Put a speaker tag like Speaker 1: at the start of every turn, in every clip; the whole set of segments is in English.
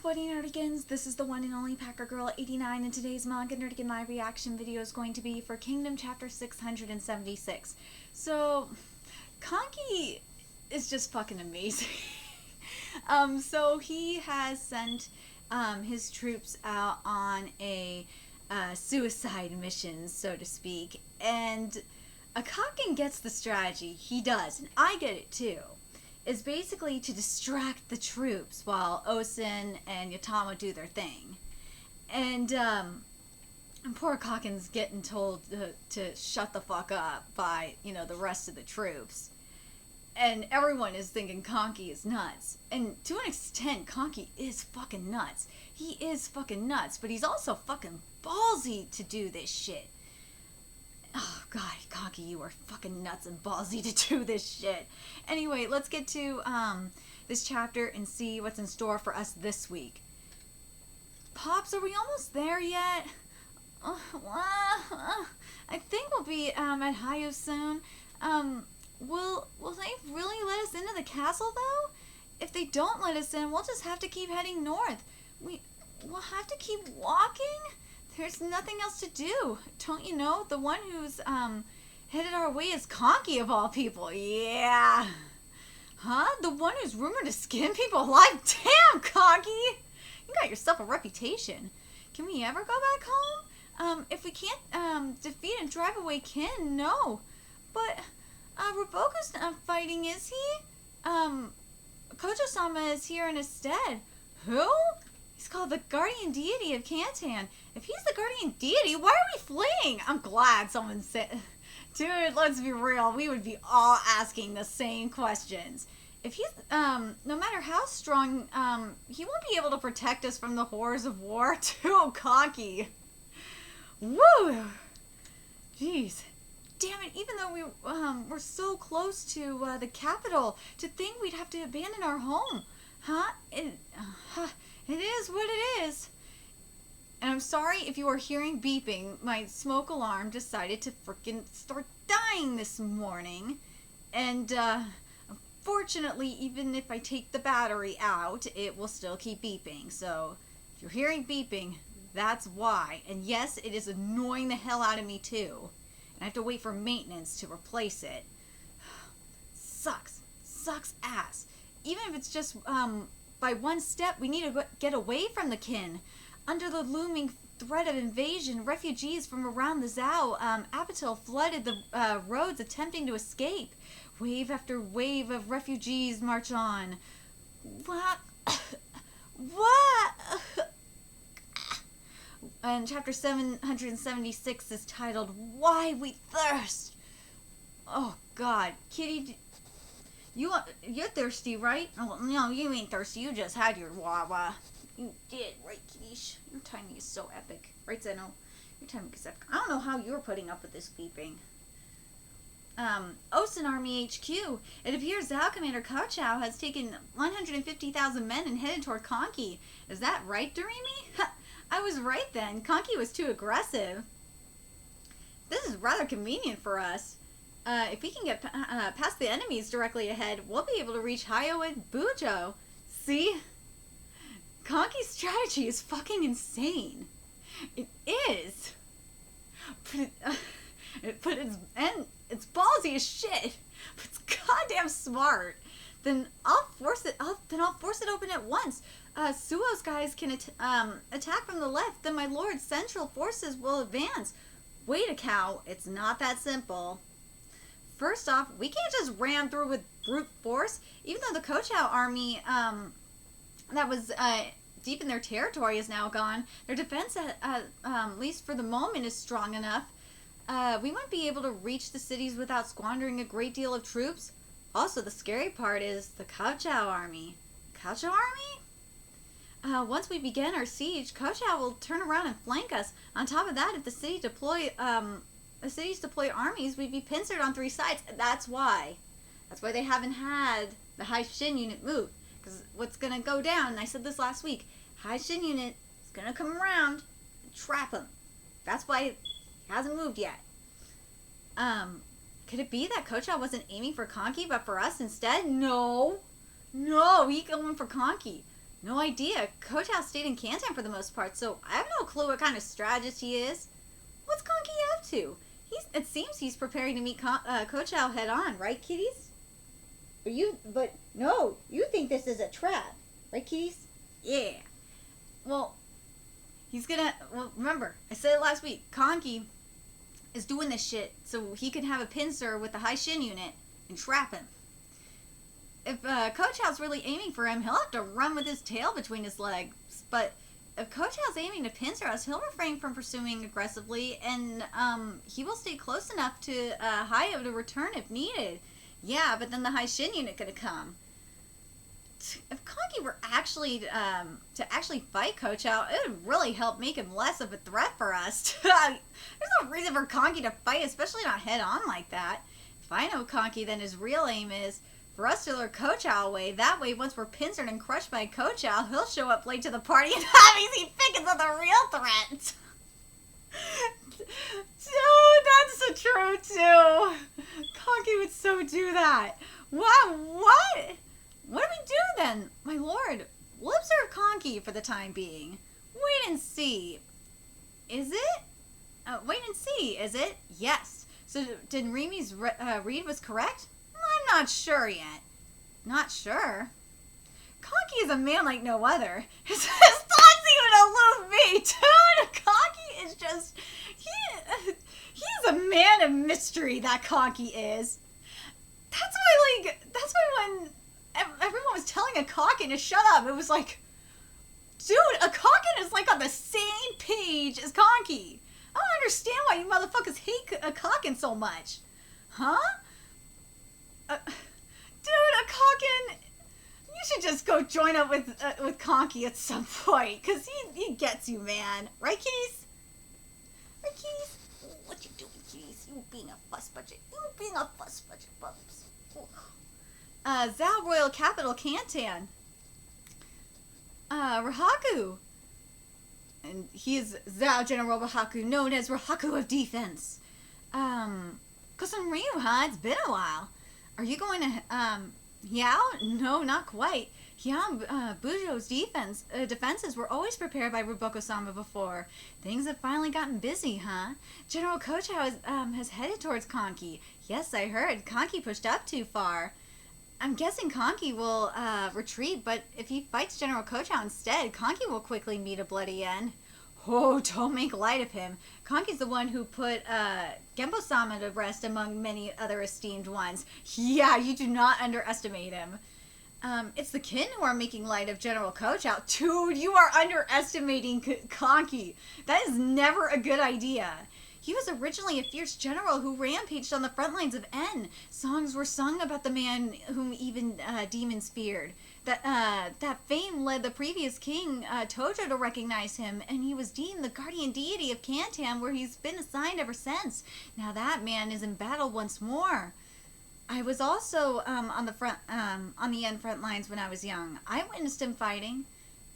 Speaker 1: Buddy Nerdigans, this is the one and only Packer Girl 89, and today's Manga Nerdigan live reaction video is going to be for Kingdom Chapter 676. So, Conky is just fucking amazing. So he has sent his troops out on a suicide mission, so to speak, and Akaken gets the strategy. He does, and I get it too. Is basically to distract the troops while Osen and Yatama do their thing. And poor Kaken's getting told to shut the fuck up by, the rest of the troops. And everyone is thinking Conky is nuts. And to an extent, Conky is fucking nuts. He is fucking nuts, but he's also fucking ballsy to do this shit. Oh, God, Conky, you are fucking nuts and ballsy to do this shit. Anyway, let's get to this chapter and see what's in store for us this week. Pops, are we almost there yet? I think we'll be at Hayo soon. Will they really let us into the castle, though? If they don't let us in, we'll just have to keep heading north. We'll have to keep walking? There's nothing else to do. Don't you know? The one who's headed our way is Conky of all people. Yeah. Huh? The one who's rumored to skin people alive? Damn, Conky! You got yourself a reputation. Can we ever go back home? If we can't defeat and drive away Kin, no. But Roboku's not fighting, is he? Kojo-sama is here in his stead. Who? He's called the guardian deity of Kantan. If he's the guardian deity, why are we fleeing? I'm glad someone said... Dude, let's be real. We would be all asking the same questions. If he's, no matter how strong, he won't be able to protect us from the horrors of war. Too cocky. Woo! Jeez. Damn it, even though we're so close to, the capital, to think we'd have to abandon our home. Huh? It is what it is. And I'm sorry if you are hearing beeping. My smoke alarm decided to frickin' start dying this morning. And, unfortunately, even if I take the battery out, it will still keep beeping. So, if you're hearing beeping, that's why. And yes, it is annoying the hell out of me, too. And I have to wait for maintenance to replace it. Sucks. Sucks ass. Even if it's just, by one step, we need to get away from the Kin. Under the looming threat of invasion, refugees from around the Zhao Apatil flooded the roads attempting to escape. Wave after wave of refugees march on. What? What? And chapter 776 is titled, Why We Thirst. Oh, God. Kitty... You're thirsty, right? Oh, no, you ain't thirsty. You just had your Wawa. You did, right, Keish? Your timing is so epic. Right, Zeno? Your timing is epic. I don't know how you're putting up with this beeping. Osen Army HQ. It appears Zhao Commander Kochao has taken 150,000 men and headed toward Conky. Is that right, Doremi? I was right then. Conky was too aggressive. This is rather convenient for us. If we can get past the enemies directly ahead, we'll be able to reach Hayo and Bujo. See? Conky's strategy is fucking insane. It is. But it's ballsy as shit. But it's goddamn smart. Then I'll force it open at once. Suo's guys can attack from the left. Then my lord's central forces will advance. Wait a cow. It's not that simple. First off, we can't just ram through with brute force. Even though the Kochao army, that was deep in their territory is now gone, their defense, at least for the moment, is strong enough. We wouldn't be able to reach the cities without squandering a great deal of troops. Also, the scary part is the Kochao army. Kochao army? Once we begin our siege, Kochao will turn around and flank us. On top of that, if the cities deploy armies, we'd be pincered on three sides. That's why. That's why they haven't had the High Shin unit move. Because what's going to go down, and I said this last week, High Shin unit is going to come around and trap him. That's why it hasn't moved yet. Could it be that Kochao wasn't aiming for Conky, but for us instead? No. No, he going for Conky. No idea. Kotal stayed in Kantan for the most part, so I have no clue what kind of strategist he is. What's Conky up to? It seems he's preparing to meet Kotal head on, right, kiddies?
Speaker 2: But no, you think this is a trap, right, kiddies?
Speaker 1: Yeah. Well, remember, I said it last week. Conky is doing this shit so he can have a pincer with the high shin unit and trap him. If Kotal's really aiming for him, he'll have to run with his tail between his legs. But if Kotal's aiming to pincer us, he'll refrain from pursuing aggressively, and he will stay close enough to Hayo to return if needed. Yeah, but then the high shin unit could come. If Conky were actually to actually fight Kotal, it would really help make him less of a threat for us. There's no reason for Conky to fight, especially not head on like that. If I know Conky, then his real aim is for us to lure Kotal away. That way, once we're pincered and crushed by Kotal, he'll show up late to the party and have easy pickings of the real threat. Dude, that's so true too. Conky would so do that. What? What do we do then? My lord, we'll observe Conky for the time being. Wait and see. Is it? Yes. So did Remi's read was correct? I'm not sure yet. Not sure? Conky is a man like no other. His thoughts even elude me, dude. Conky is just... He's a man of mystery, that Conky is. That's why when everyone was telling Akakin to shut up, it was like, dude, Akakin is like on the same page as Conky. I don't understand why you motherfuckers hate Akakin so much. Huh? Dude, Akakin, you should just go join up with Conky at some point, because he gets you, man. Right, Keys? Right, Keys? What you doing, Keys? You being a fuss budget. Bubs. Zao Royal Capital, Kantan. Rahaku. And he is Zao General Rahaku, known as Rahaku of Defense. Cousin Ryu, huh? It's been a while. Are you going to, Yao? No, not quite. Yao, Bujo's defenses were always prepared by Ruboko-sama before. Things have finally gotten busy, huh? General Kochao has headed towards Conky. Yes, I heard. Conky pushed up too far. I'm guessing Conky will, retreat, but if he fights General Kochao instead, Conky will quickly meet a bloody end. Oh, don't make light of him. Conky's the one who put Genpo-sama to rest among many other esteemed ones. Yeah, you do not underestimate him. It's the kin who are making light of General Kochao. Dude, you are underestimating Conky. That is never a good idea. He was originally a fierce general who rampaged on the front lines of N. Songs were sung about the man whom even demons feared. That fame led the previous king, Tojo, to recognize him, and he was deemed the guardian deity of Kantan, where he's been assigned ever since. Now that man is in battle once more. I was also on the N front lines when I was young. I witnessed him fighting.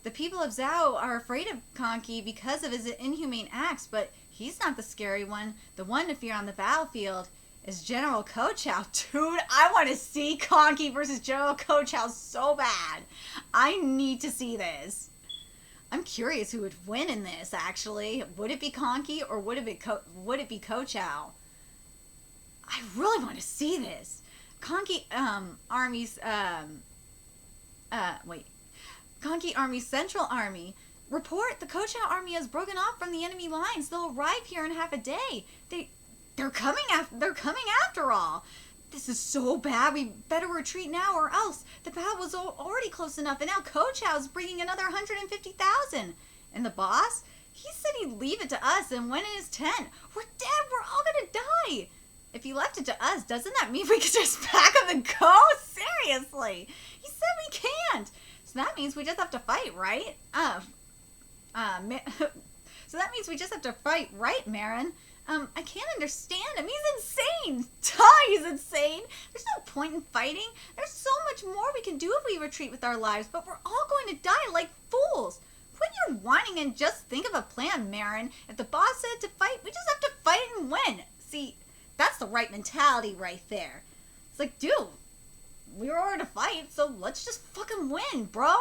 Speaker 1: The people of Zhao are afraid of Conky because of his inhumane acts, but he's not the scary one. The one to fear on the battlefield is General Kochao. Dude, I want to see Conky versus General Kochao so bad. I need to see this. I'm curious who would win in this, actually. Would it be Conky or would it be Kochao? I really want to see this. Conky Army's Conky Army's Central Army report the Kochao Army has broken off from the enemy lines. They'll arrive here in half a day. They're coming after all. This is so bad. We better retreat now, or else the battle was already close enough, and now Kochao's bringing another 150,000. And the boss? He said he'd leave it to us and went in his tent. We're dead. We're all gonna die. If he left it to us, doesn't that mean we could just pack up and go? Seriously. He said we can't. So that means we just have to fight, right? So that means we just have to fight, right, Marin? I can't understand him. He's insane. He's insane. There's no point in fighting. There's so much more we can do if we retreat with our lives, but we're all going to die like fools. Quit your whining and just think of a plan, Marin. If the boss said to fight, we just have to fight and win. See, that's the right mentality right there. It's like, dude, we were ordered to fight, so let's just fucking win, bro.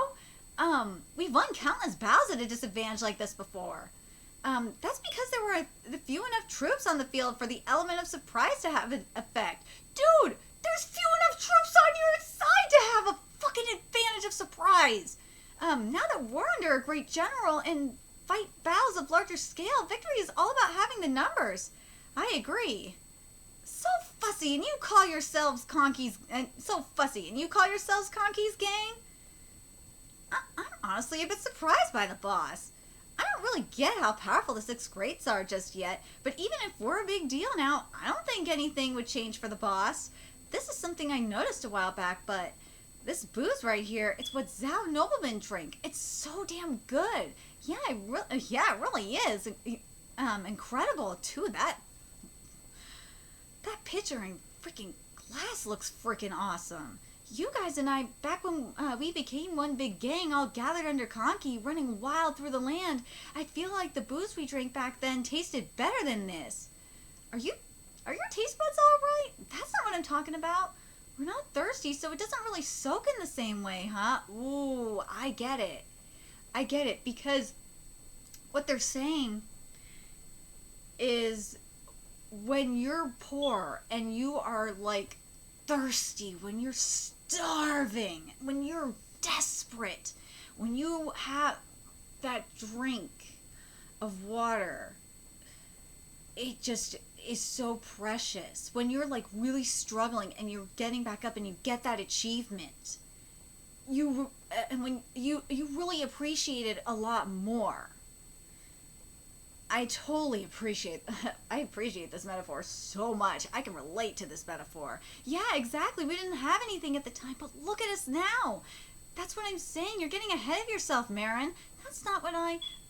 Speaker 1: we've won countless battles at a disadvantage like this before. That's because there were few enough troops on the field for the element of surprise to have an effect. Dude, there's few enough troops on your side to have a fucking advantage of surprise. Now that we're under a great general and fight battles of larger scale, victory is all about having the numbers. I agree. So fussy, and you call yourselves Conky's, gang? I'm honestly a bit surprised by the boss. I don't really get how powerful the six greats are just yet, but even if we're a big deal now, I don't think anything would change for the boss. This is something I noticed a while back, but this booze right here, it's what Zhao noblemen drink. It's so damn good. Yeah, it really is. Incredible too. That pitcher in freaking glass looks freaking awesome. You guys and I, back when we became one big gang, all gathered under Conky, running wild through the land, I feel like the booze we drank back then tasted better than this. Are your taste buds all right? That's not what I'm talking about. We're not thirsty, so it doesn't really soak in the same way, huh? Ooh, I get it, because what they're saying is when you're poor and you are, like, thirsty, when you're starving, when you're desperate, when you have that drink of water, it just is so precious. When you're like really struggling and you're getting back up and you get that achievement, when you really appreciate it a lot more. I totally appreciate this metaphor so much. I can relate to this metaphor. Yeah, exactly. We didn't have anything at the time, but look at us now. That's what I'm saying. You're getting ahead of yourself, Marin. That's not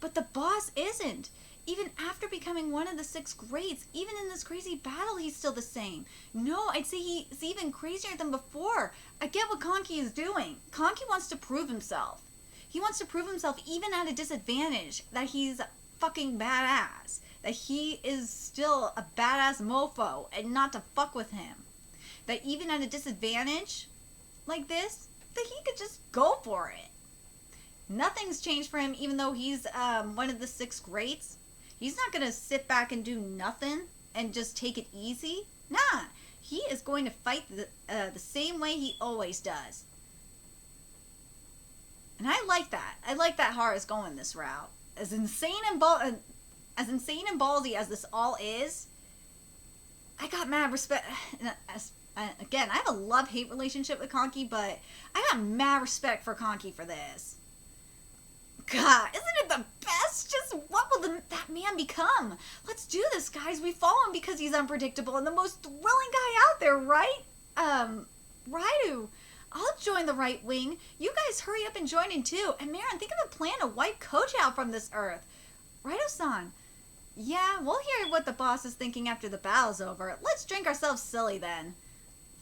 Speaker 1: but the boss isn't. Even after becoming one of the six greats, even in this crazy battle, he's still the same. No, I'd say he's even crazier than before. I get what Conky is doing. Conky wants to prove himself. He wants to prove himself even at a disadvantage, that he's fucking badass, that he is still a badass mofo and not to fuck with him, that even at a disadvantage like this, that he could just go for it. Nothing's changed for him, even though he's one of the six greats. He's not gonna sit back and do nothing and just take it easy. Nah, he is going to fight the same way he always does. And I like that. I like that Hara's going this route. As insane and ballsy as this all is, I got mad respect. Again, I have a love-hate relationship with Conky, but I got mad respect for Conky for this. God, isn't it the best? Just what will that man become? Let's do this, guys. We follow him because he's unpredictable and the most thrilling guy out there, right? Raidu, I'll join the right wing. You guys hurry up and join in too. And Marin, think of a plan to wipe Kochao from this earth. Raido-san. Yeah, we'll hear what the boss is thinking after the battle's over. Let's drink ourselves silly then.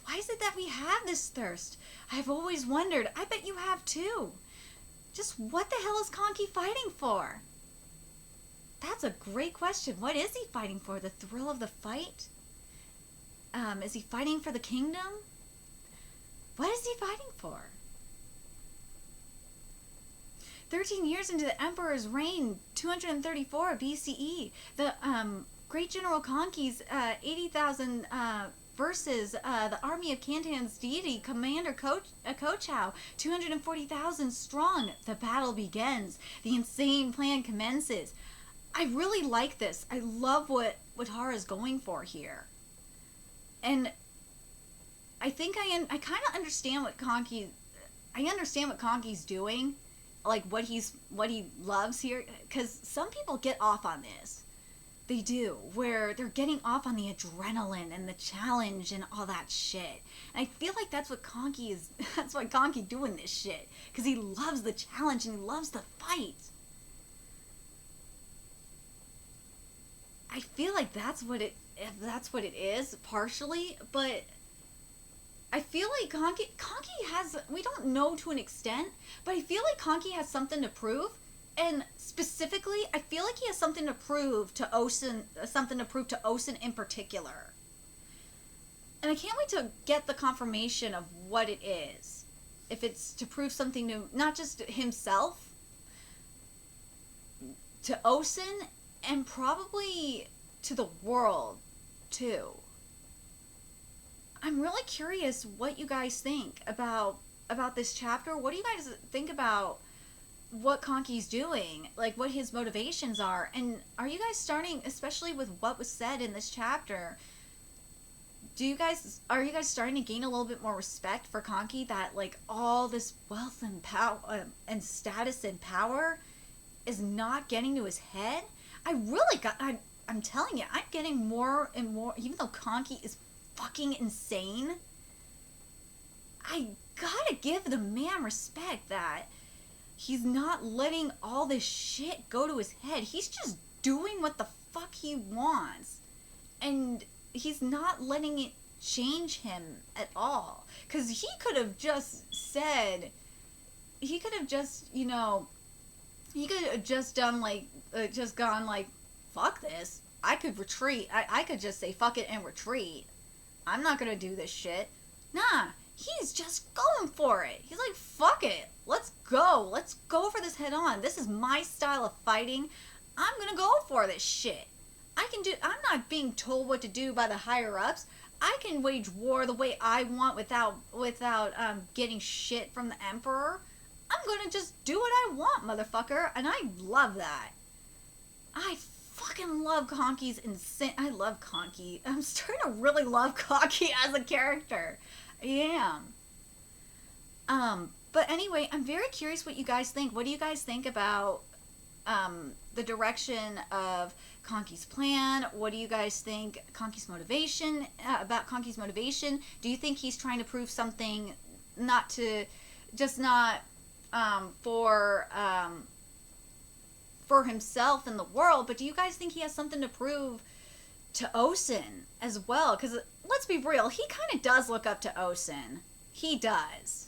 Speaker 1: Why is it that we have this thirst? I've always wondered. I bet you have too. Just what the hell is Conky fighting for? That's a great question. What is he fighting for? The thrill of the fight? Is he fighting for the kingdom? What is he fighting for? 13 years into the Emperor's reign, 234 BCE, the Great General Conky's 80,000 versus the army of Kantan's deity, Commander Kochao, 240,000 strong. The battle begins. The insane plan commences. I really like this. I love what Hara's going for here. And I think I kind of understand what Conky's doing, like what he loves here, because some people get off on this. They do, where they're getting off on the adrenaline and the challenge and all that shit. And I feel like that's what Conky is. That's why Conky doing this shit, because he loves the challenge and he loves the fight. I feel like that's what it is partially, but I feel like Conky has, we don't know to an extent, but I feel like Conky has something to prove. And specifically, I feel like he has something to prove to Osen in particular. And I can't wait to get the confirmation of what it is. if it's to prove something to not just himself, to Osen, and probably to the world too. I'm really curious what you guys think about this chapter. What do you guys think about what Conky's doing? Like, what his motivations are? And are you guys starting, especially with what was said in this chapter, are you guys starting to gain a little bit more respect for Conky, that like all this wealth and power and status and power is not getting to his head? I'm telling you, I'm getting more and more, even though Conky is fucking insane, I gotta give the man respect that he's not letting all this shit go to his head. He's just doing what the fuck he wants. And he's not letting it change him at all. Because he could have just said, he could have just, he could have just done like, just gone like, fuck this. I could retreat. I could just say fuck it and retreat. I'm not gonna do this shit. Nah, he's just going for it. He's like, fuck it. Let's go. Let's go for this head on. This is my style of fighting. I'm gonna go for this shit. I'm not being told what to do by the higher ups. I can wage war the way I want without getting shit from the Emperor. I'm gonna just do what I want, motherfucker. And I love that. I fucking love Conky's insane. I love Conky. I'm starting to really love Conky as a character. I am. But anyway, I'm very curious what you guys think. What do you guys think about the direction of Conky's plan? What do you guys think Conky's motivation, about Conky's motivation? Do you think he's trying to prove something, not for himself and the world, but do you guys think he has something to prove to Osen as well? Because let's be real, he kind of does look up to Osen. He does.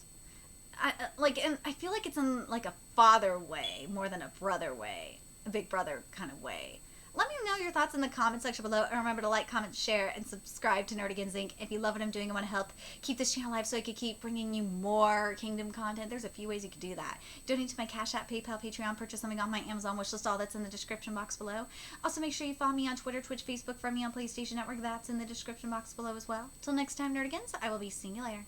Speaker 1: And I feel like it's in like a father way more than a brother way, a big brother kind of way. Let me know your thoughts in the comment section below, and remember to like, comment, share, and subscribe to Nerdigans Inc. If you love what I'm doing and want to help keep this channel live so I can keep bringing you more Kingdom content, there's a few ways you could do that. Donate to my Cash App, PayPal, Patreon, purchase something on my Amazon wishlist, all that's in the description box below. Also, make sure you follow me on Twitter, Twitch, Facebook, friend me on PlayStation Network, that's in the description box below as well. Till next time, Nerdigans, I will be seeing you later.